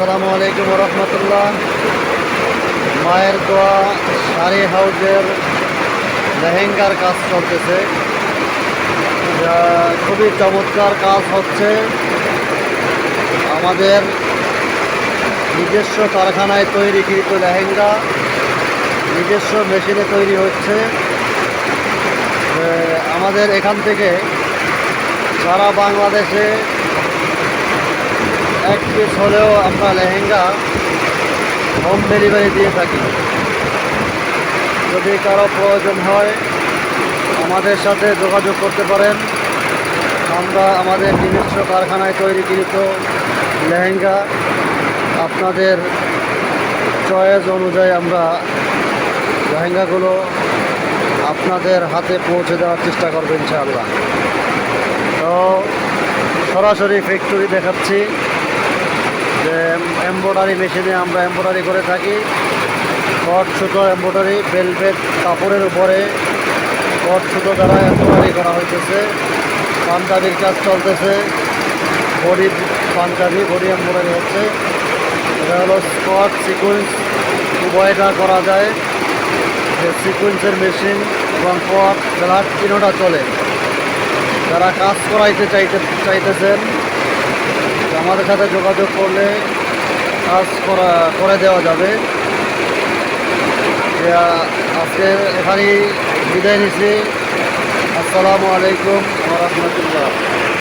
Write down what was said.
আসসালামু আলাইকুম রহমতুল্লাহ। মায়ের দোয়া শাড়ি হাউজের লেহেঙ্গার কাজ চলতেছে, যা খুবই চমৎকার কাজ হচ্ছে। আমাদের নিজস্ব কারখানায় তৈরিকৃত লেহেঙ্গা নিজস্ব মেশিনে তৈরি হচ্ছে। আমাদের এখান থেকে সারা বাংলাদেশে এক পিস হলেও আমরা লেহেঙ্গা হোম ডেলিভারি দিয়ে থাকি। যদি কারো প্রয়োজন হয় আমাদের সাথে যোগাযোগ করতে পারেন। আমরা আমাদের নিজস্ব কারখানায় তৈরিকৃত লেহেঙ্গা আপনাদের চয়েস অনুযায়ী আমরা লেহেঙ্গাগুলো আপনাদের হাতে পৌঁছে দেওয়ার চেষ্টা করবো ইনশাআল্লাহ। তো সরাসরি ফ্যাক্টরি দেখাচ্ছি যে এমব্রয়ডারি মেশিনে আমরা এমব্রয়ডারি করে থাকি। কট সুতো এমব্রয়ডারি ভেলভেট কাপড়ের উপরে কট সুতো দ্বারা এমব্রয়ডারি করা হইতেছে। পাঞ্জাবির কাজ চলতেছে, বডি পাঞ্জাবি বডি এমব্রয়ডারি হচ্ছে। এটা হলো স্কট সিকুয়েন্স, উভয়টা করা যায়। যে সিকুয়েন্সের মেশিন এবং কট ফ্ল্যাট তিনোটা চলে। যারা কাজ করাইতে চাইতেছেন আমাদের সাথে যোগাযোগ করলে কাজ করে দেওয়া যাবে। আজকে এখানেই বিদায় নিচ্ছি। আসসালামু আলাইকুম ওয়া রাহমাতুল্লাহ।